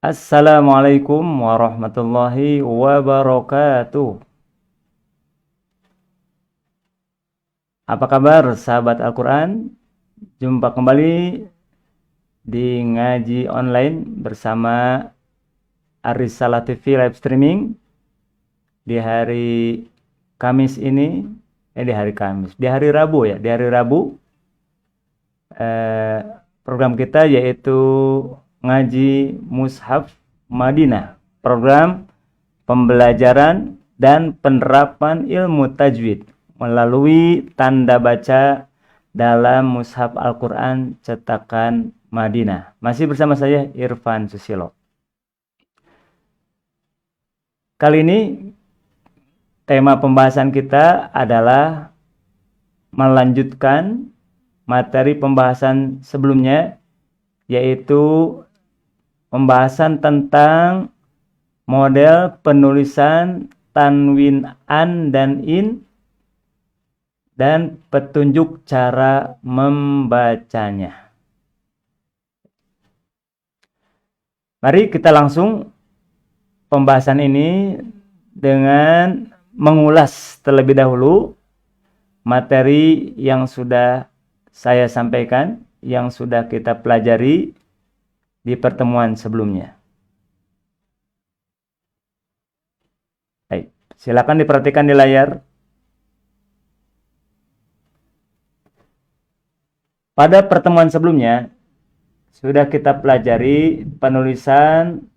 Assalamualaikum warahmatullahi wabarakatuh. Apa kabar sahabat Al-Quran? Jumpa kembali di ngaji online bersama Ar-Risalah TV live streaming di hari Kamis ini. Di hari Rabu ya. Di hari Rabu program kita yaitu ngaji Mushaf Madinah, program pembelajaran dan penerapan ilmu tajwid melalui tanda baca dalam Mushaf Al-Quran cetakan Madinah. Masih bersama saya Irfan Susilo. Kali ini tema pembahasan kita adalah melanjutkan materi pembahasan sebelumnya, yaitu pembahasan tentang model penulisan tanwin an dan in dan petunjuk cara membacanya. Mari kita langsung pembahasan ini dengan mengulas terlebih dahulu materi yang sudah saya sampaikan, yang sudah kita pelajari di pertemuan sebelumnya. Baik, silakan diperhatikan di layar. Pada pertemuan sebelumnya sudah kita pelajari penulisan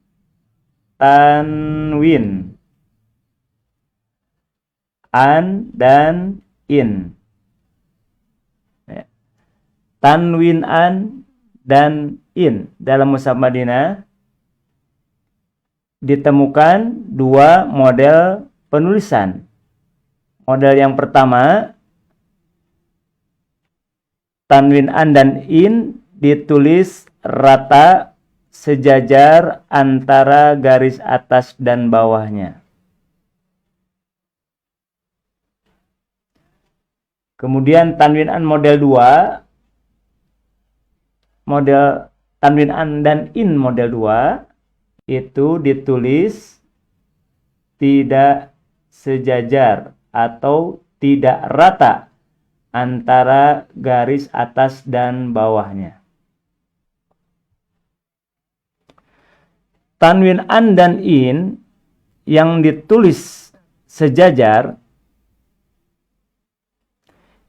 tanwin an dan in. Tanwin an dan in dalam Mushaf Madinah ditemukan dua model penulisan. Model yang pertama, tanwin an dan in ditulis rata sejajar antara garis atas dan bawahnya. Kemudian tanwin an model 2, model tanwin an dan in model 2 itu ditulis tidak sejajar atau tidak rata antara garis atas dan bawahnya. Tanwin an dan in yang ditulis sejajar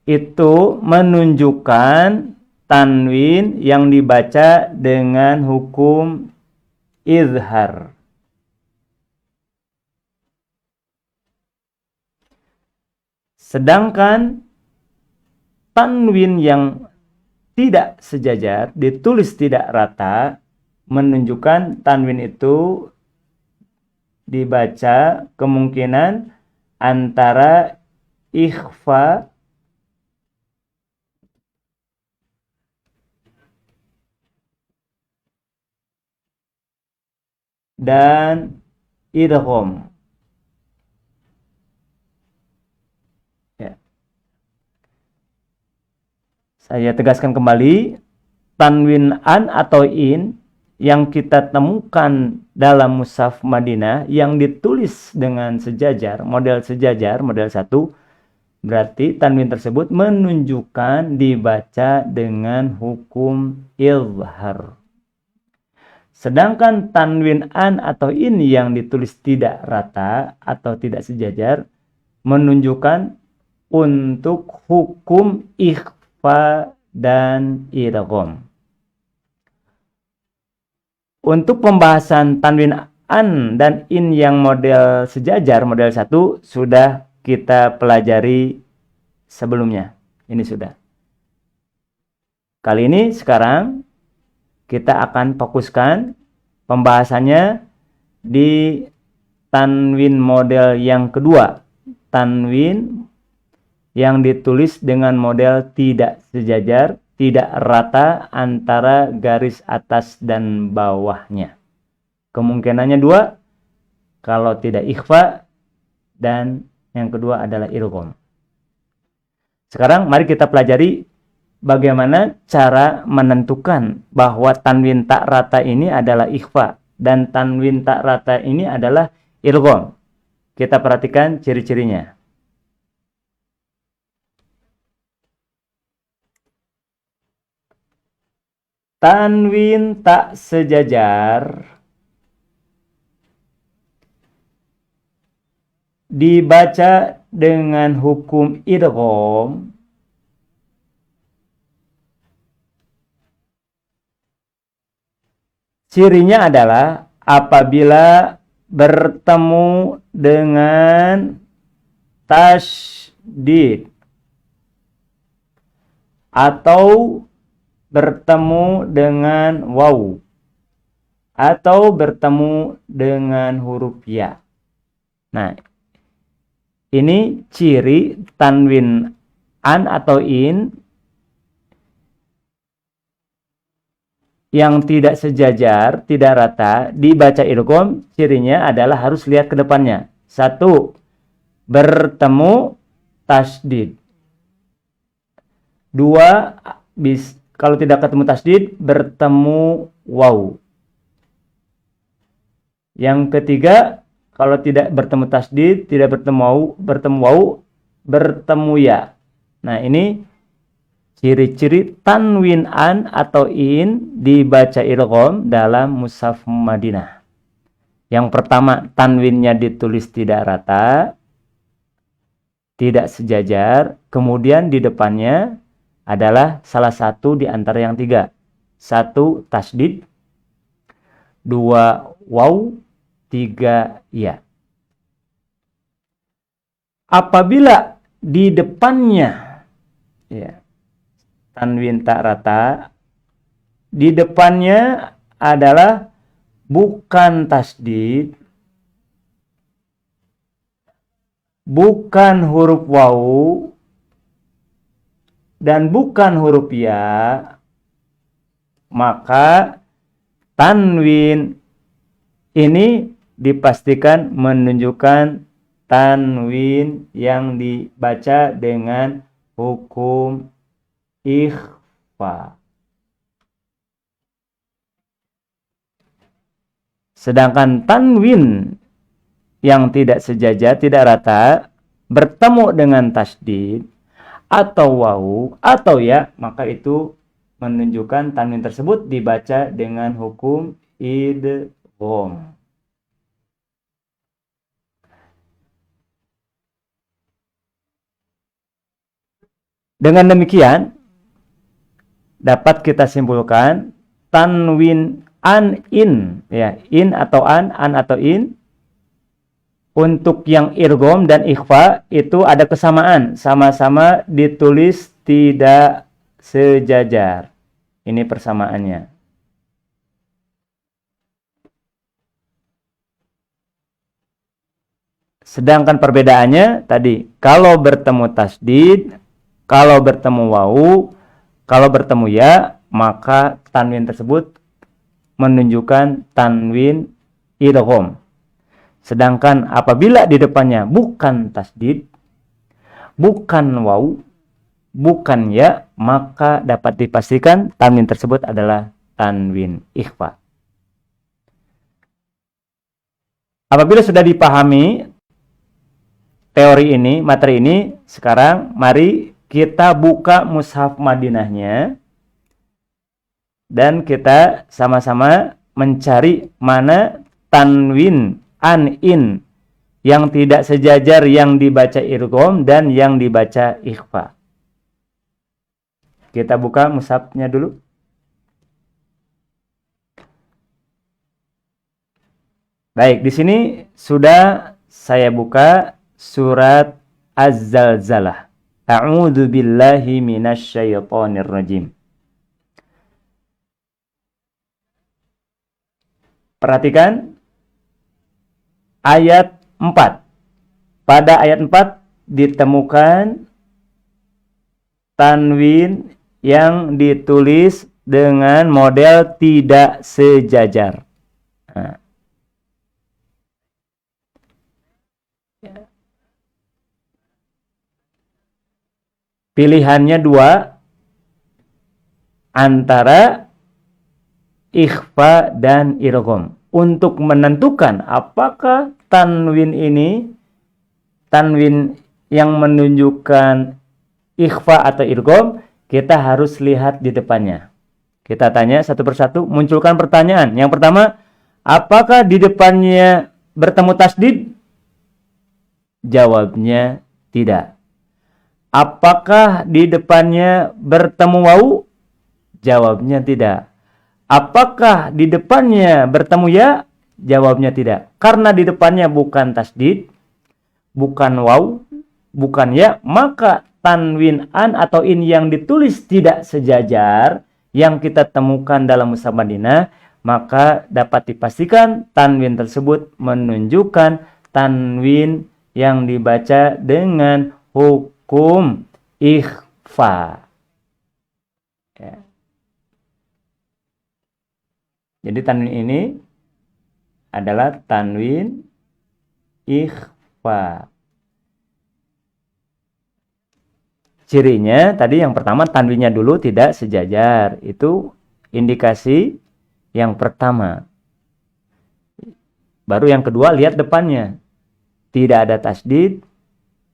itu menunjukkan tanwin yang dibaca dengan hukum izhar. Sedangkan tanwin yang tidak sejajar, ditulis tidak rata, menunjukkan tanwin itu dibaca kemungkinan antara ikhfa dan idgham. Ya. Saya tegaskan kembali, tanwin an atau in yang kita temukan dalam Mushaf Madinah yang ditulis dengan sejajar, model 1, berarti tanwin tersebut menunjukkan dibaca dengan hukum izhar. Sedangkan tanwin an atau in yang ditulis tidak rata atau tidak sejajar menunjukkan untuk hukum ikhfa dan idgham. Untuk pembahasan tanwin an dan in yang model sejajar, model 1, sudah kita pelajari sebelumnya. Ini sudah. Kali ini sekarang kita akan fokuskan pembahasannya di tanwin model yang kedua. Tanwin yang ditulis dengan model tidak sejajar, tidak rata antara garis atas dan bawahnya. Kemungkinannya 2, kalau tidak ikhfa, dan yang kedua adalah idgham. Sekarang mari kita pelajari bagaimana cara menentukan bahwa tanwin tak rata ini adalah ikhfa dan tanwin tak rata ini adalah idgham. Kita perhatikan ciri-cirinya. Tanwin tak sejajar dibaca dengan hukum idgham cirinya adalah apabila bertemu dengan tasydid atau bertemu dengan waw atau bertemu dengan huruf ya. Nah, ini ciri tanwin an atau in yang tidak sejajar, tidak rata, dibaca idgham, cirinya adalah harus lihat ke depannya. 1. Bertemu tasydid. 2. Kalau tidak ketemu tasydid, bertemu waw. Yang ketiga, kalau tidak bertemu tasydid, tidak bertemu waw, bertemu ya. Nah, ini ciri-ciri tanwin an atau in dibaca idgham dalam mushaf Madinah. Yang pertama, tanwinnya ditulis tidak rata, tidak sejajar, kemudian di depannya adalah salah satu di antara yang tiga. 1. Tasydid, 2. Waw, 3. Ya. Apabila di depannya ya, tanwin tak rata, di depannya adalah bukan tasydid, bukan huruf waw, dan bukan huruf ya, maka tanwin ini dipastikan menunjukkan tanwin yang dibaca dengan hukum ikhfa. Sedangkan tanwin yang tidak sejajar, tidak rata, bertemu dengan tasydid atau waw atau ya, maka itu menunjukkan tanwin tersebut dibaca dengan hukum idgham. Dengan demikian dapat kita simpulkan tanwin an in ya, in atau an atau in untuk yang idgham dan ikhfa itu ada kesamaan, sama-sama ditulis tidak sejajar. Ini persamaannya. Sedangkan perbedaannya tadi, kalau bertemu tasydid, kalau bertemu waw, kalau bertemu ya, maka tanwin tersebut menunjukkan tanwin idgham. Sedangkan apabila di depannya bukan tasydid, bukan waw, bukan ya, maka dapat dipastikan tanwin tersebut adalah tanwin ikhfa. Apabila sudah dipahami teori ini, materi ini, sekarang mari kita buka mushaf Madinahnya dan kita sama-sama mencari mana tanwin an in yang tidak sejajar yang dibaca idgham dan yang dibaca ikhfa. Kita buka mushafnya dulu. Baik, di sini sudah saya buka surat Az-Zalzalah. A'udzu billahi minasyaitonir rajim. Perhatikan ayat 4. Pada ayat 4 ditemukan tanwin yang ditulis dengan model tidak sejajar. Nah. Pilihannya dua, antara ikhfa dan idgham. untuk menentukan apakah tanwin ini tanwin yang menunjukkan ikhfa atau idgham, kita harus lihat di depannya. Kita tanya satu persatu, munculkan pertanyaan. Yang pertama, apakah di depannya bertemu tasdid? Jawabnya tidak. Apakah di depannya bertemu wawu? Jawabnya tidak. Apakah di depannya bertemu ya? Jawabnya tidak. Karena di depannya bukan tasdid, bukan waw, bukan ya, maka tanwin an atau in yang ditulis tidak sejajar yang kita temukan dalam mushaf Madinah, maka dapat dipastikan tanwin tersebut menunjukkan tanwin yang dibaca dengan hukum ikhfa. Ya. Jadi tanwin ini adalah tanwin ikhfa. Cirinya tadi yang pertama tanwinnya dulu tidak sejajar. Itu indikasi yang pertama. Baru yang kedua lihat depannya. Tidak ada tasdid,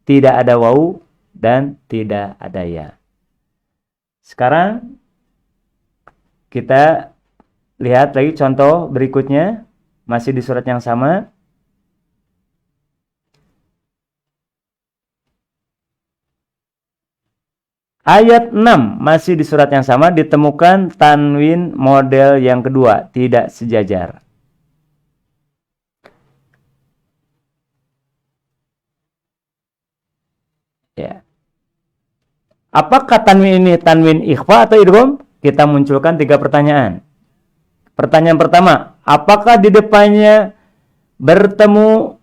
tidak ada wawu, dan tidak ada ya. Sekarang kita lihat lagi contoh berikutnya. Masih di surat yang sama. Ayat 6 masih di surat yang sama ditemukan tanwin model yang kedua, tidak sejajar. Ya. Apakah tanwin ini tanwin ikhfa atau idgham? Kita munculkan 3 pertanyaan. Pertanyaan pertama, apakah di depannya bertemu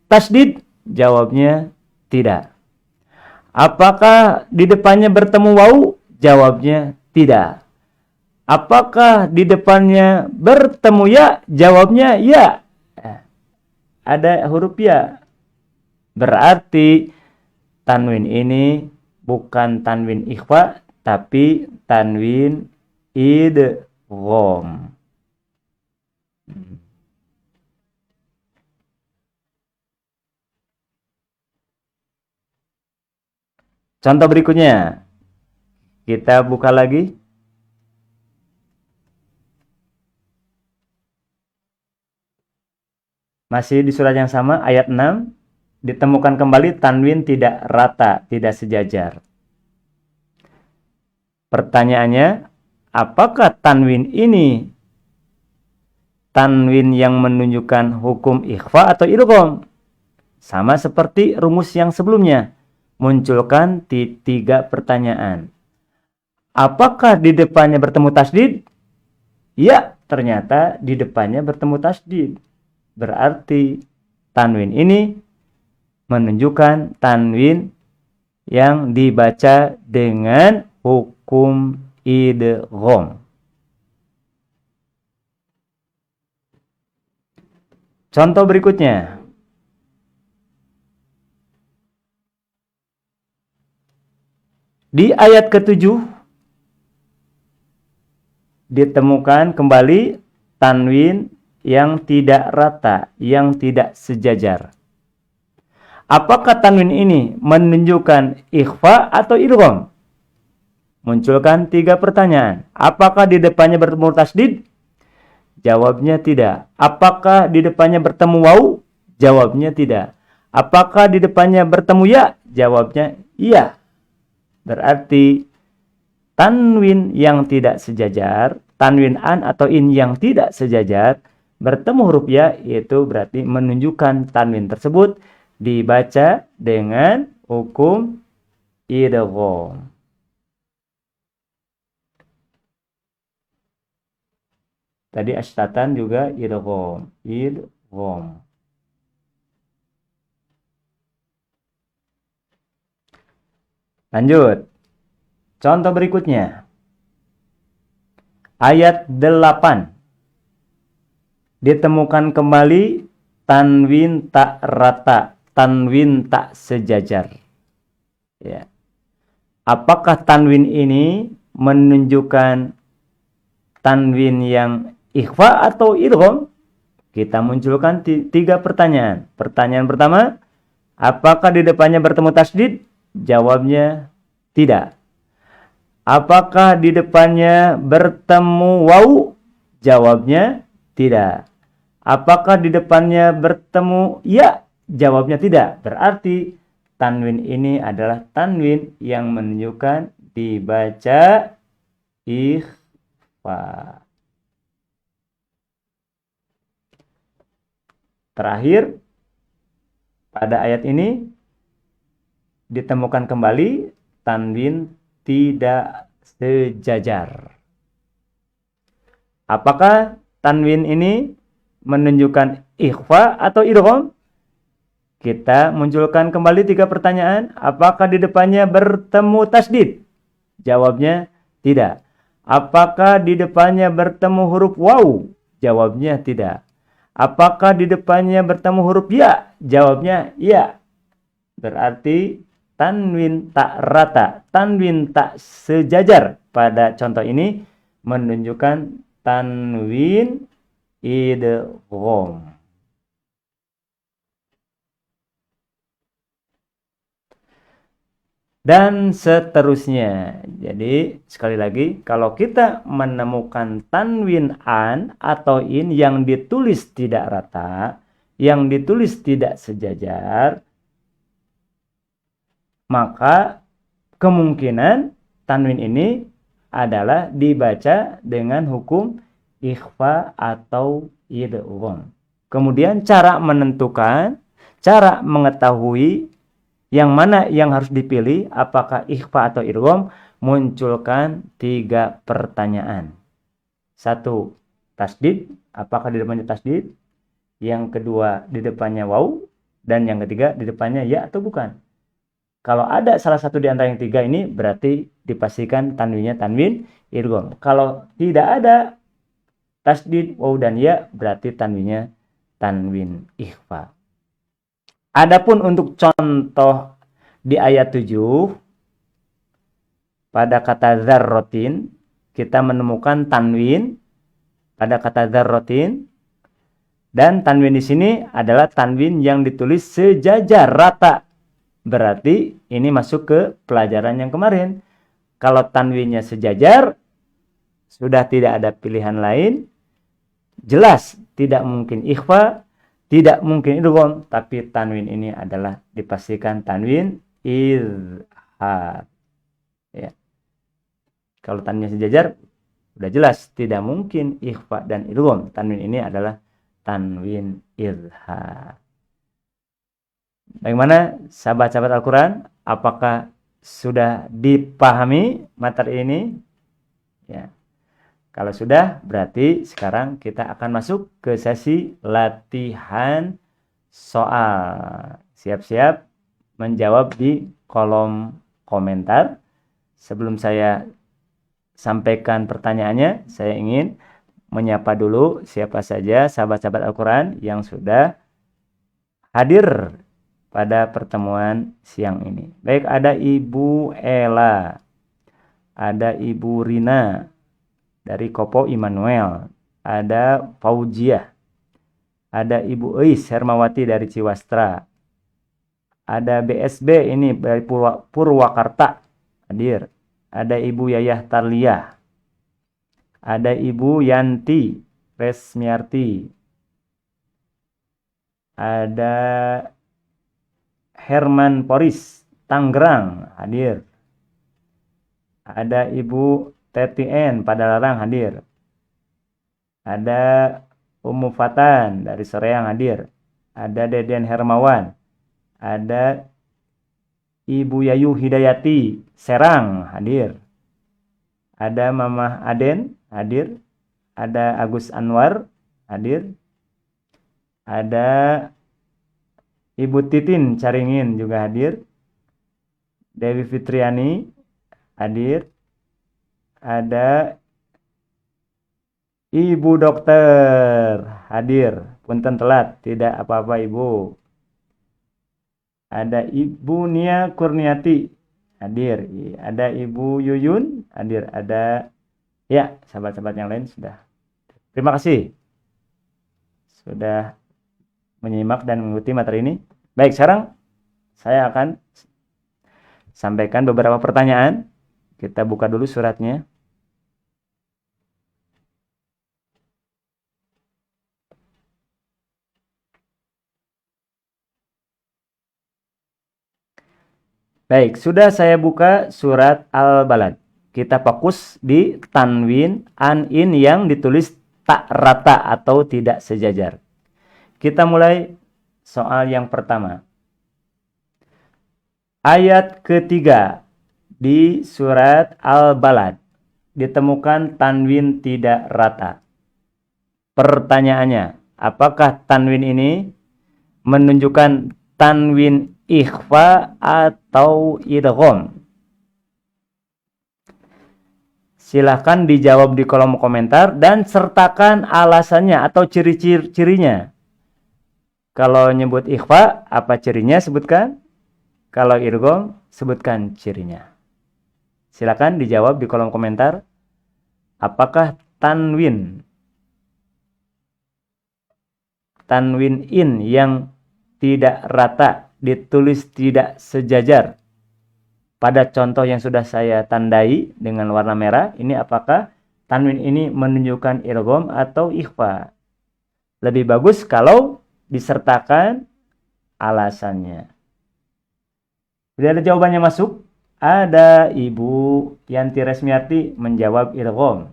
tasdid? Jawabnya tidak. Apakah di depannya bertemu wawu? Jawabnya tidak. Apakah di depannya bertemu ya? Jawabnya ya. Ada huruf ya. Berarti tanwin ini bukan tanwin ikhfa, tapi tanwin idgham. Contoh berikutnya, kita buka lagi. Masih di surat yang sama, ayat 6. Ditemukan kembali tanwin tidak rata, tidak sejajar. Pertanyaannya, apakah tanwin ini tanwin yang menunjukkan hukum ikhfa atau idgham? Sama seperti rumus yang sebelumnya. Munculkan 3 pertanyaan. Apakah di depannya bertemu tasdid? Ya, ternyata di depannya bertemu tasdid. Berarti tanwin ini menunjukkan tanwin yang dibaca dengan hukum idgham. Contoh berikutnya. Di ayat ke-7 ditemukan kembali tanwin yang tidak rata, yang tidak sejajar. Apakah tanwin ini menunjukkan ikhfa atau idgham? Munculkan 3 pertanyaan. Apakah di depannya bertemu tasdid? Jawabnya tidak. Apakah di depannya bertemu wawu? Jawabnya tidak. Apakah di depannya bertemu ya? Jawabnya iya. Berarti tanwin yang tidak sejajar, tanwin an atau in yang tidak sejajar, bertemu huruf ya, itu berarti menunjukkan tanwin tersebut dibaca dengan hukum idgham. Tadi ashtatan juga idgham. Idgham. Lanjut. Contoh berikutnya. Ayat 8. Ditemukan kembali tanwin tak rata, tanwin tak sejajar. Ya. Apakah tanwin ini menunjukkan tanwin yang ikhfa atau idgham? Kita munculkan 3 pertanyaan. Pertanyaan pertama, apakah di depannya bertemu tasdid? Jawabnya tidak. Apakah di depannya bertemu waw? Jawabnya tidak. Apakah di depannya bertemu ya? Jawabnya tidak. Berarti tanwin ini adalah tanwin yang menunjukkan dibaca ikhfa. Terakhir, pada ayat ini ditemukan kembali tanwin tidak sejajar. Apakah tanwin ini menunjukkan ikhfa atau idgham? Kita munculkan kembali 3 pertanyaan. Apakah di depannya bertemu tasdid? Jawabnya tidak. Apakah di depannya bertemu huruf waw? Jawabnya tidak. Apakah di depannya bertemu huruf ya? Jawabnya ya. Berarti tanwin tak rata, tanwin tak sejajar pada contoh ini menunjukkan tanwin idgham. Dan seterusnya. Jadi sekali lagi, kalau kita menemukan tanwin an atau in yang ditulis tidak rata, yang ditulis tidak sejajar, maka kemungkinan tanwin ini adalah dibaca dengan hukum ikhfa atau idgham. Kemudian cara menentukan, cara mengetahui yang mana yang harus dipilih, apakah ikhfa atau idgham, munculkan 3 pertanyaan. 1, tasdid, apakah di depannya tasdid? Yang kedua, di depannya waw, dan yang ketiga, di depannya ya atau bukan. Kalau ada salah satu di antara yang 3 ini, berarti dipastikan tanwinnya tanwin idgham. Kalau tidak ada tasdid, waw dan ya, berarti tanwinnya tanwin ikhfa. Adapun untuk contoh di ayat 7, pada kata dzarratin, kita menemukan tanwin pada kata dzarratin, dan tanwin di sini adalah tanwin yang ditulis sejajar rata. Berarti ini masuk ke pelajaran yang kemarin. Kalau tanwinnya sejajar, sudah tidak ada pilihan lain. Jelas tidak mungkin ikhfa, tidak mungkin idgham, tapi tanwin ini adalah dipastikan tanwin izhar. Ya. Kalau tanwinnya sejajar, sudah jelas tidak mungkin ikhfa dan idgham. Tanwin ini adalah tanwin izhar. Bagaimana sahabat-sahabat Al-Quran? Apakah sudah dipahami materi ini? Ya. Kalau sudah, berarti sekarang kita akan masuk ke sesi latihan soal. Siap-siap menjawab di kolom komentar. Sebelum saya sampaikan pertanyaannya, saya ingin menyapa dulu siapa saja sahabat-sahabat Al-Quran yang sudah hadir pada pertemuan siang ini. Baik, ada Ibu Ella, ada Ibu Rina dari Kopo Immanuel, ada Faujiah, ada Ibu Eis Hermawati dari Ciwastra, ada BSB ini dari Purwakarta hadir, ada Ibu Yayah Tarliyah, ada Ibu Yanti Resmiarti, ada Herman Poris Tangerang hadir, ada Ibu TTN Padalarang hadir, ada Ummu Fatan dari Soreang hadir, ada Deden Hermawan, ada Ibu Yayu Hidayati Serang hadir, ada Mama Aden hadir, ada Agus Anwar hadir, ada Ibu Titin Caringin juga hadir, Dewi Fitriani hadir, ada Ibu Dokter hadir, punten telat, tidak apa-apa Ibu. Ada Ibu Nia Kurniati hadir, ada Ibu Yuyun hadir, ada ya sahabat-sahabat yang lain sudah. Terima kasih sudah menyimak dan mengikuti materi ini. Baik, sekarang saya akan sampaikan beberapa pertanyaan. Kita buka dulu suratnya. Baik, sudah saya buka surat Al-Balad. Kita fokus di tanwin an-in yang ditulis tak rata atau tidak sejajar. Kita mulai soal yang pertama. Ayat ketiga di surat Al-Balad ditemukan tanwin tidak rata. Pertanyaannya, apakah tanwin ini menunjukkan tanwin ikhfa atau idgham? Silahkan dijawab di kolom komentar dan sertakan alasannya atau ciri-cirinya. Kalau nyebut ikhfa, apa cirinya? Sebutkan. Kalau idgham, sebutkan cirinya. Silahkan dijawab di kolom komentar. Apakah tanwin in yang tidak rata, ditulis tidak sejajar pada contoh yang sudah saya tandai dengan warna merah, ini apakah tanwin ini menunjukkan idgham atau ikhfa? Lebih bagus kalau disertakan alasannya. Sudah ada jawabannya masuk? Ada Ibu Yanti Resmiarti menjawab idgham.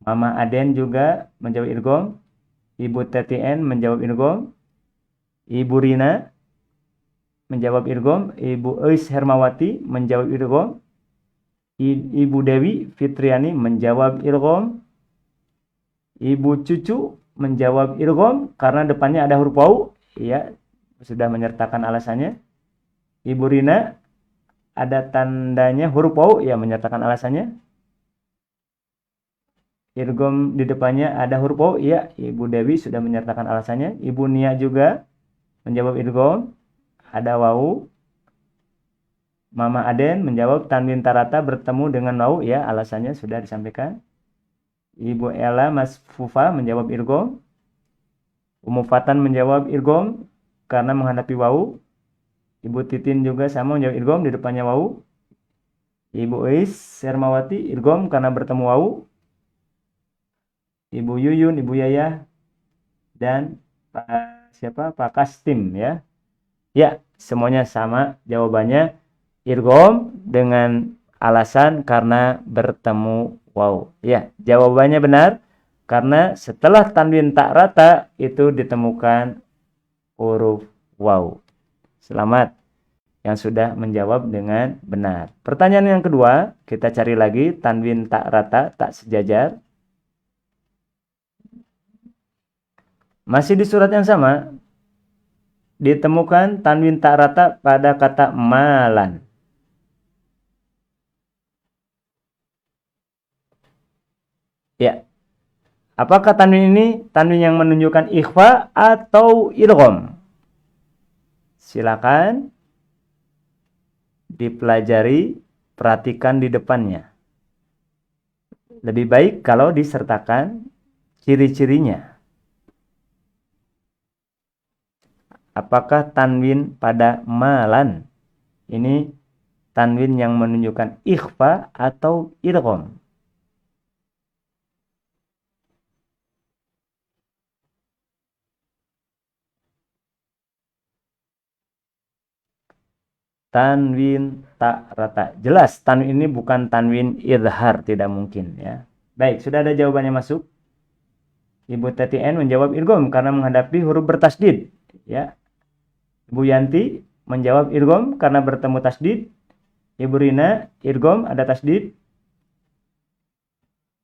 Mama Aden juga menjawab idgham. Ibu TTN menjawab idgham. Ibu Rina menjawab idgham. Ibu Eis Hermawati menjawab idgham. Ibu Dewi Fitriani menjawab idgham. Ibu Cucu menjawab idgham karena depannya ada huruf waw. Ya, sudah menyertakan alasannya. Ibu Rina ada tandanya huruf waw, ya, menyertakan alasannya. Idgham di depannya ada huruf waw, ya, Ibu Dewi sudah menyertakan alasannya. Ibu Nia juga menjawab idgham, ada waw. Mama Aden menjawab tanwin tarata bertemu dengan waw, ya, alasannya sudah disampaikan. Ibu Ella Mas Fufa menjawab idgham. Umu Fatan menjawab idgham karena menghadapi waw. Ibu Titin juga sama menjawab idgham, di depannya waw. Ibu Eis Hermawati idgham karena bertemu waw. Ibu Yuyun, Ibu Yayah, dan Pak Kastim, ya. Ya, semuanya sama jawabannya idgham dengan alasan karena bertemu waw. Ya, jawabannya benar karena setelah tanwin tak rata itu ditemukan huruf waw. Selamat yang sudah menjawab dengan benar. Pertanyaan yang kedua, kita cari lagi tanwin tak rata, tak sejajar. Masih di surat yang sama, ditemukan tanwin tak rata pada kata malan. Ya, apakah tanwin ini tanwin yang menunjukkan ikhfa atau idgham? Silakan dipelajari, perhatikan di depannya. Lebih baik kalau disertakan ciri-cirinya. Apakah tanwin pada malan ini tanwin yang menunjukkan ikhfa atau idgham? Tanwin tak rata. Jelas tanwin ini bukan tanwin idhar, tidak mungkin, ya. Baik, sudah ada jawabannya masuk. Ibu TTN menjawab idgham karena menghadapi huruf bertasdid, ya. Ibu Yanti menjawab idgham karena bertemu tasdid. Ibu Rina idgham ada tasdid.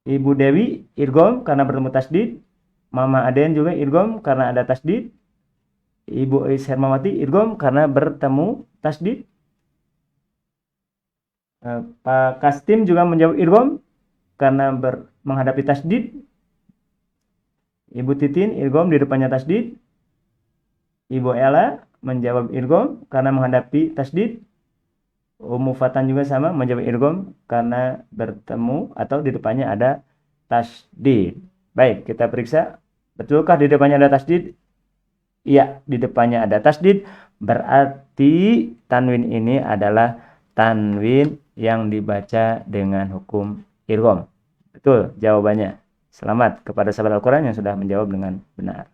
Ibu Dewi idgham karena bertemu tasdid. Mama Aden juga idgham karena ada tasdid. Ibu Eis Hermawati idgham karena bertemu tasdid. Pak Kastim juga menjawab idgham karena menghadapi tasdid. Ibu Titin idgham di depannya tasdid. Ibu Ella menjawab idgham karena menghadapi tasdid. Ummu Fatan juga sama menjawab idgham karena bertemu atau di depannya ada tasdid. Baik, kita periksa Betulkah di depannya ada tasdid? Iya, di depannya ada tasdid. Berarti tanwin ini adalah tanwin yang dibaca dengan hukum idgham. Betul jawabannya. Selamat kepada sahabat Al-Quran yang sudah menjawab dengan benar.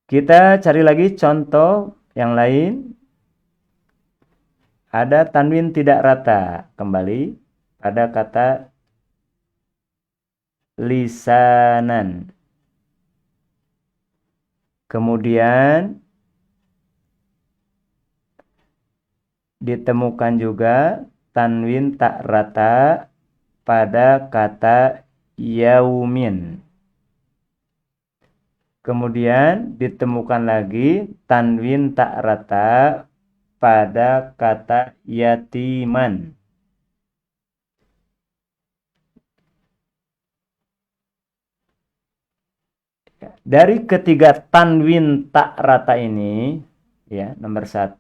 Kita cari lagi contoh yang lain. Ada tanwin tidak rata. Kembali pada kata lisanan. Kemudian ditemukan juga tanwin tak rata pada kata yaumin. Kemudian ditemukan lagi tanwin tak rata pada kata yatiman. Dari ketiga tanwin tak rata ini, ya, nomor 1,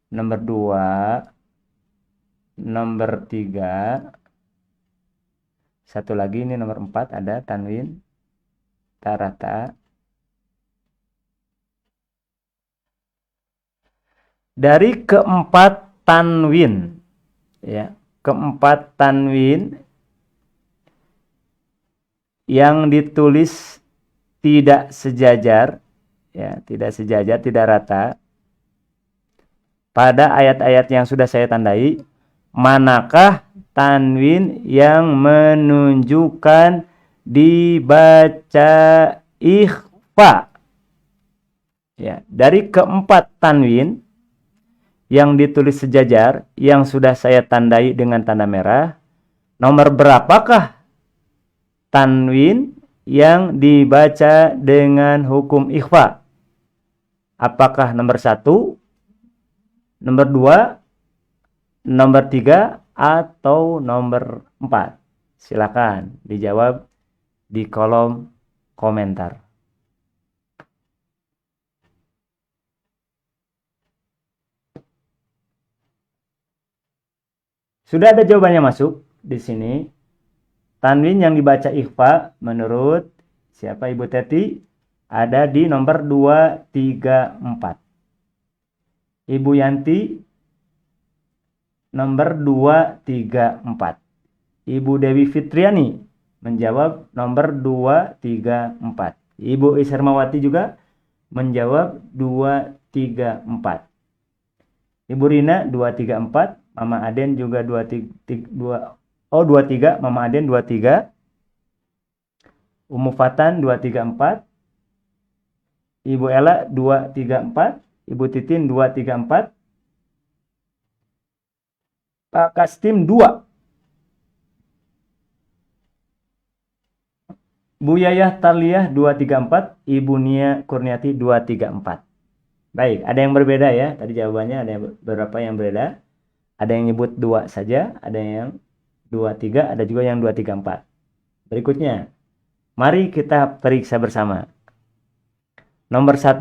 nomor 2, nomor 3, satu lagi ini nomor 4 ada tanwin tak rata. Dari keempat tanwin, ya, keempat tanwin yang ditulis tidak sejajar, ya, tidak sejajar, tidak rata pada ayat-ayat yang sudah saya tandai, manakah tanwin yang menunjukkan dibaca ikhfa? Ya, dari keempat tanwin yang ditulis sejajar yang sudah saya tandai dengan tanda merah, nomor berapakah tanwin yang dibaca dengan hukum ikhfa? Apakah nomor 1, nomor 2, nomor 3, atau nomor 4? Silakan dijawab di kolom komentar. Sudah ada jawabannya masuk di sini. Tanwin yang dibaca ikhfa menurut siapa Ibu Teti? Ada di nomor 2, 3, 4. Ibu Yanti nomor 2, 3, 4. Ibu Dewi Fitriani menjawab nomor 2, 3, 4. Ibu Ishermawati juga menjawab 2, 3, 4. Ibu Rina 2, 3, 4. Mama Aden juga 2, 3, Mama Aden 2, 3. Umu Fatan 2, 3, 4. Ibu Ella 2, 3, 4. Ibu Titin 2, 3, 4. Pak Kastim 2. Bu Yayah Taliyah 2, 3, 4. Ibu Nia Kurniati 2, 3, 4. Baik, ada yang berbeda ya. Tadi jawabannya ada beberapa yang berbeda. Ada yang nyebut 2 saja, ada yang 2, 3, ada juga yang 2, 3, 4. Berikutnya, mari kita periksa bersama. Nomor 1.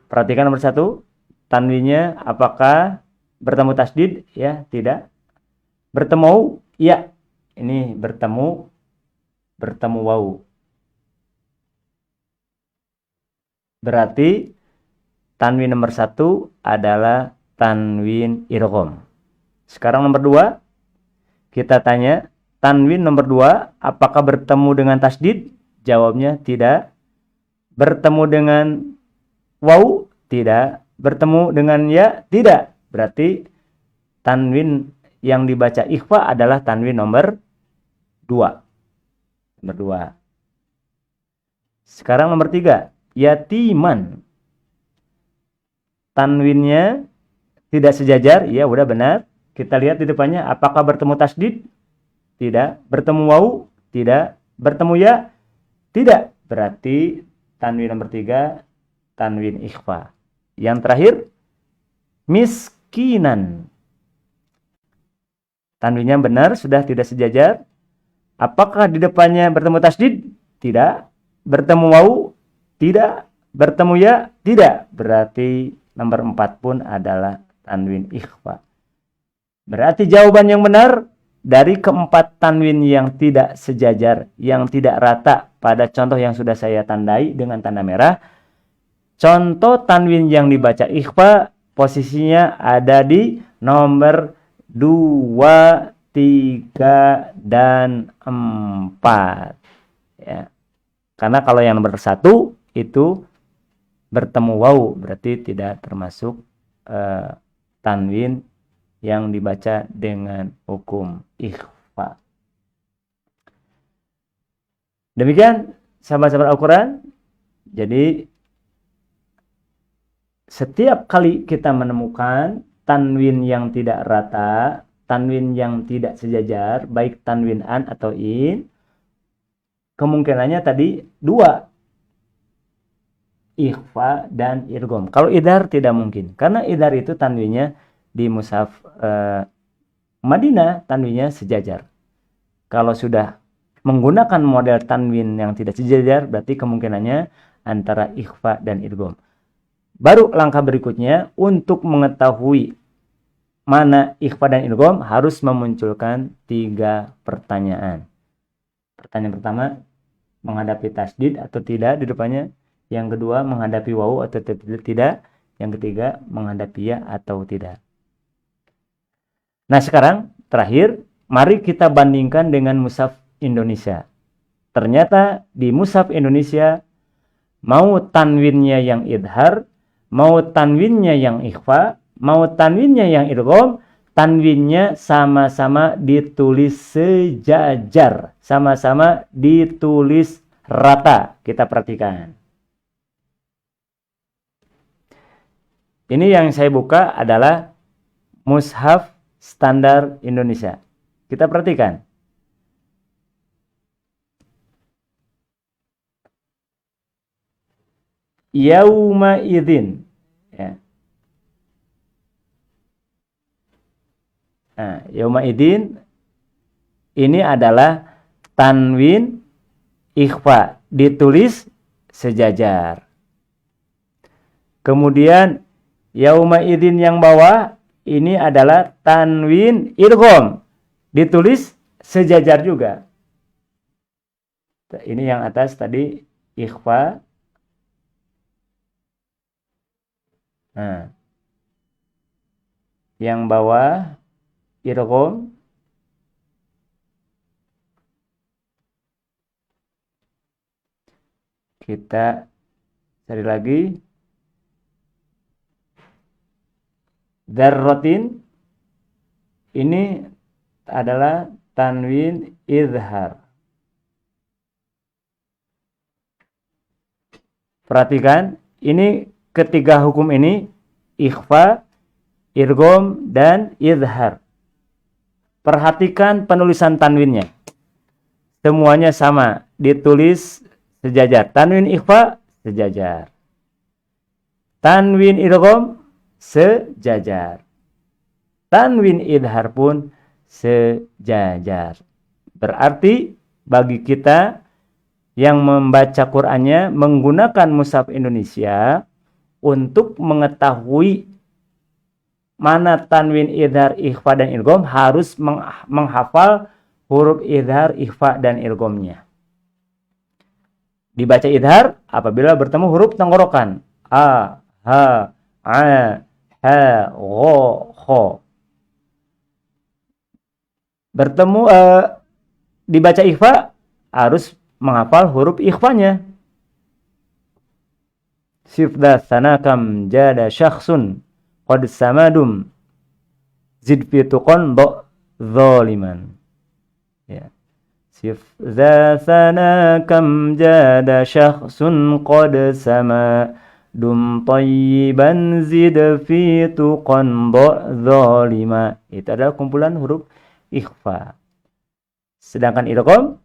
Perhatikan nomor 1. Tanwinnya apakah bertemu tasdid? Ya, tidak. Bertemu? Ya. Ini bertemu wau. Berarti tanwin nomor 1 adalah tanwin idgham. Sekarang nomor 2, kita tanya, tanwin nomor 2 apakah bertemu dengan tasdid? Jawabnya tidak. Bertemu dengan waw? Tidak. Bertemu dengan ya? Tidak. Berarti tanwin yang dibaca ikhfa adalah tanwin nomor 2. Nomor 2. Sekarang nomor 3, yatiman. Tanwinnya tidak sejajar, ya udah benar. Kita lihat di depannya, apakah bertemu tasdid? Tidak. Bertemu waw? Tidak. Bertemu ya? Tidak. Berarti tanwin nomor 3, tanwin ikhfa. Yang terakhir, miskinan. Tanwinnya benar, sudah tidak sejajar. Apakah di depannya bertemu tasdid? Tidak. Bertemu waw? Tidak. Bertemu ya? Tidak. Berarti nomor 4 pun adalah tanwin ikhfa. Berarti jawaban yang benar dari keempat tanwin yang tidak sejajar, yang tidak rata pada contoh yang sudah saya tandai dengan tanda merah, contoh tanwin yang dibaca ikhfa posisinya ada di nomor 2, 3, dan 4. Ya. Karena kalau yang nomor 1 itu bertemu waw, berarti tidak termasuk tanwin yang dibaca dengan hukum ikhfa. Demikian sahabat-sahabat Al-Quran. Jadi setiap kali kita menemukan tanwin yang tidak rata, tanwin yang tidak sejajar, baik tanwin an atau in, kemungkinannya tadi 2, ikhfa dan idgham. Kalau idhar tidak mungkin, karena idhar itu tanwinnya di mushaf Madinah, tanwinnya sejajar. Kalau sudah menggunakan model tanwin yang tidak sejajar, berarti kemungkinannya antara ikhfa dan idgham. Baru langkah berikutnya, untuk mengetahui mana ikhfa dan idgham, harus memunculkan 3 pertanyaan. Pertanyaan pertama, menghadapi tasdid atau tidak di depannya. Yang kedua, menghadapi wawu atau tidak. Yang ketiga, menghadapi ya atau tidak. Nah sekarang, terakhir, mari kita bandingkan dengan mushaf Indonesia. Ternyata di mushaf Indonesia, mau tanwinnya yang idhar, mau tanwinnya yang ikhfa, mau tanwinnya yang idgham, tanwinnya sama-sama ditulis sejajar, sama-sama ditulis rata. Kita perhatikan. Ini yang saya buka adalah mushaf standar Indonesia. Kita perhatikan. Yauma idzin. Ya. Nah, yauma idzin ini adalah tanwin ikhfa, ditulis sejajar. Kemudian yauma idzin yang bawah ini adalah tanwin idgham, ditulis sejajar juga. Ini yang atas tadi ikhfa. Nah, yang bawah idgham. Kita cari lagi. Dzarratin ini adalah tanwin izhar. Perhatikan, ini ketiga hukum ini ikhfa, idgham, dan izhar. Perhatikan penulisan tanwinnya. Semuanya sama, ditulis sejajar. Tanwin ikhfa sejajar. Tanwin idgham sejajar. Tanwin idhar pun sejajar. Berarti bagi kita yang membaca Qur'annya menggunakan mushaf Indonesia, untuk mengetahui mana tanwin idhar, ikhfa, dan idgham, harus menghafal huruf idhar, ikhfa, dan idghamnya. Dibaca idhar apabila bertemu huruf tenggorokan. A, ha, a, ha, gho, kho. Bertemu dibaca ikhfa harus menghafal huruf ikhfanya. Sifda sanakam jada syakhsun qad samadum zid fi tuqan zaliman. Ya. Sifda sanakam jada syakhsun qad samadum tayyiban zid fi tuqan zalima. Itu adalah kumpulan huruf ikhfa. Sedangkan idgham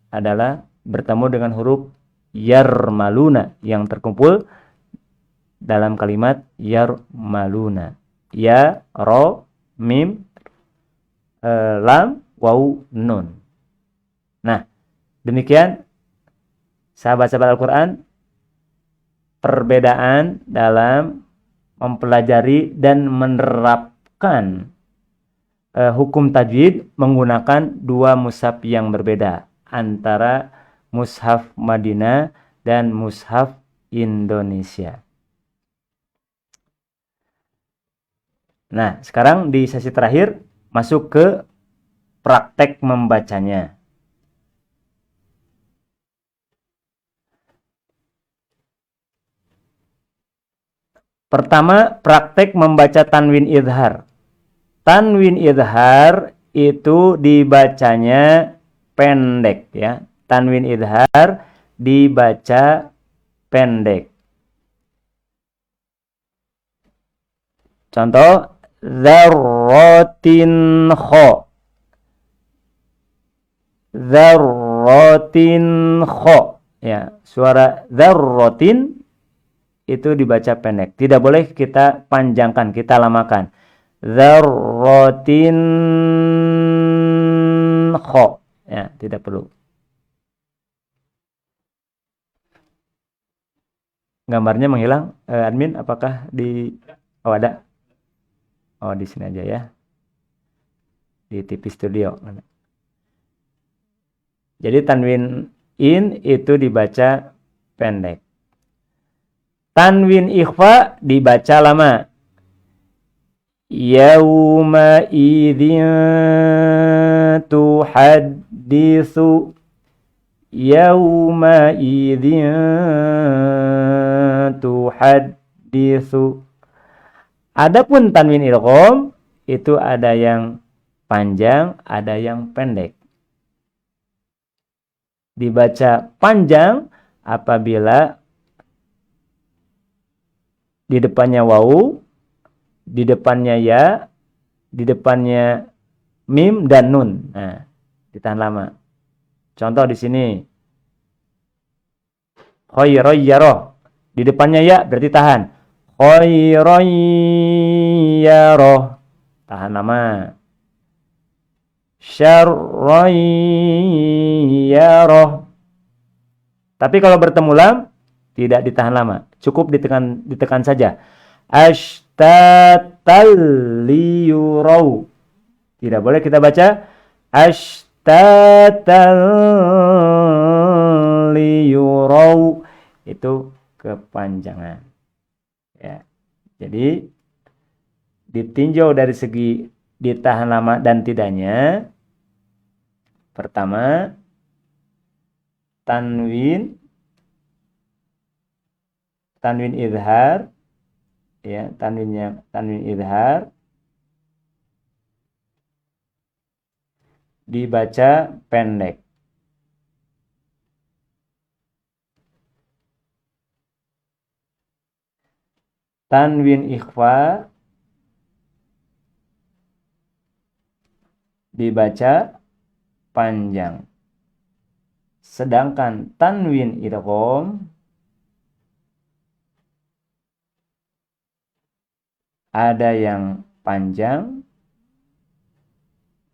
adalah bertemu dengan huruf yarmaluna yang terkumpul dalam kalimat yarmaluna. Ya, ro, mim, lam, waw, nun. Nah, demikian sahabat-sahabat Al-Quran, perbedaan dalam mempelajari dan menerapkan hukum tajwid menggunakan dua mushaf yang berbeda antara mushaf Madinah dan mushaf Indonesia. Nah, sekarang di sesi terakhir masuk ke praktek membacanya. Pertama, praktek membaca tanwin idhar. Tanwin idhar itu dibacanya pendek ya. Tanwin idhar dibaca pendek. Contoh, dzarratin kha. Dzarratin kha. Ya, suara dzarratin itu dibaca pendek. Tidak boleh kita panjangkan, kita lamakan. Dzarratin kha. Ya, tidak perlu. Gambarnya menghilang. Admin, apakah di ada? Oh, di sini aja ya. Di TV Studio. Jadi tanwin in itu dibaca pendek. Tanwin ikhfa dibaca lama. Yauma idzin tuhaddisu. Yauma idzin tuhaddisu. Adapun tanwin idgham itu ada yang panjang, ada yang pendek. Dibaca panjang apabila di depannya wawu, di depannya ya, di depannya mim dan nun. Nah, ditahan lama. Contoh di sini. Khairoyyarah. Di depannya ya berarti tahan. Khairoyyarah. Tahan lama. Syarroyyarah. Tapi kalau bertemu lam tidak ditahan lama. Cukup ditekan saja. Ashtatal liyurau. Tidak boleh kita baca ashtatal liyurau. Itu kepanjangan. Ya. Jadi ditinjau dari segi ditahan lama dan tidaknya. Pertama, tanwin idhar ya, tanwin idhar dibaca pendek. Tanwin ikhfa dibaca panjang. Sedangkan tanwin idgham ada yang panjang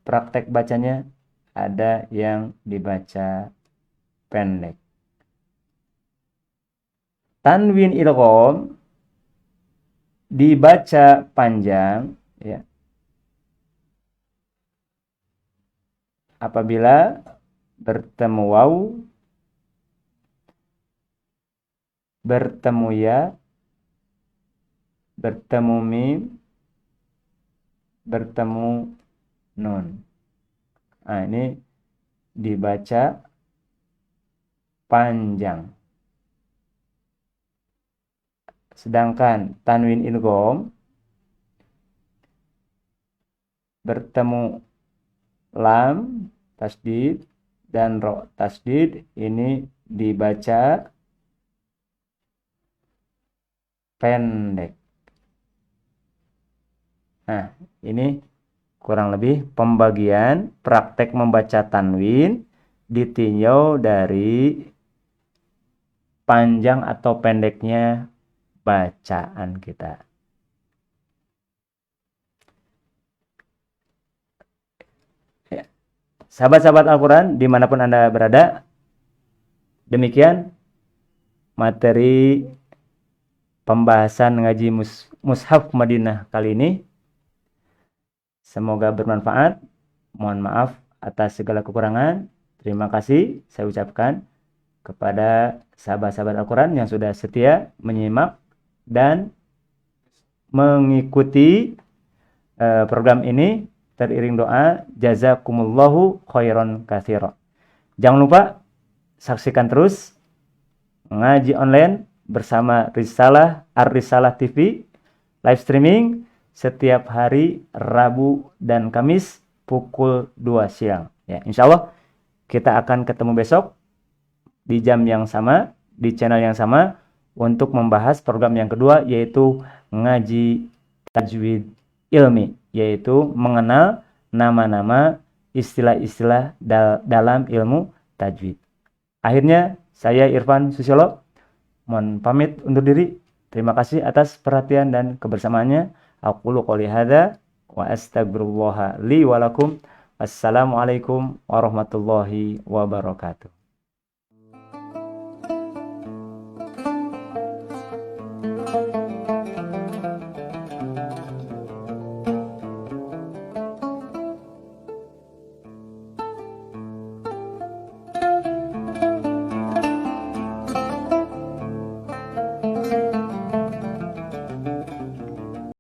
praktek bacanya, ada yang dibaca pendek. Tanwin idgham dibaca panjang ya. Apabila bertemu waw, bertemu ya, bertemu mim, bertemu nun. Nah, ini dibaca panjang. Sedangkan tanwin idgham bertemu lam tasdid dan ro tasdid, ini dibaca pendek. Nah, ini kurang lebih pembagian praktek membaca tanwin ditinjau dari panjang atau pendeknya bacaan kita. Ya. Sahabat-sahabat Al-Quran dimanapun Anda berada, demikian materi pembahasan ngaji Mushaf Madinah kali ini. Semoga bermanfaat. Mohon maaf atas segala kekurangan. Terima kasih saya ucapkan kepada sahabat-sahabat Al-Quran yang sudah setia menyimak dan mengikuti program ini teriring doa jazakumullahu khairan katsira. Jangan lupa saksikan terus ngaji online bersama Risalah Ar-Risalah TV live streaming setiap hari Rabu dan Kamis pukul 2 siang. Ya, insyaallah kita akan ketemu besok di jam yang sama, di channel yang sama untuk membahas program yang kedua yaitu ngaji tajwid ilmi, yaitu mengenal nama-nama istilah-istilah dalam ilmu tajwid. Akhirnya saya Irfan Susiolo mohon pamit undur diri. Terima kasih atas perhatian dan kebersamaannya. Aqulu qouli hadza wa astaghfirullah li wa lakum. Wassalamualaikum warahmatullahi wabarakatuh.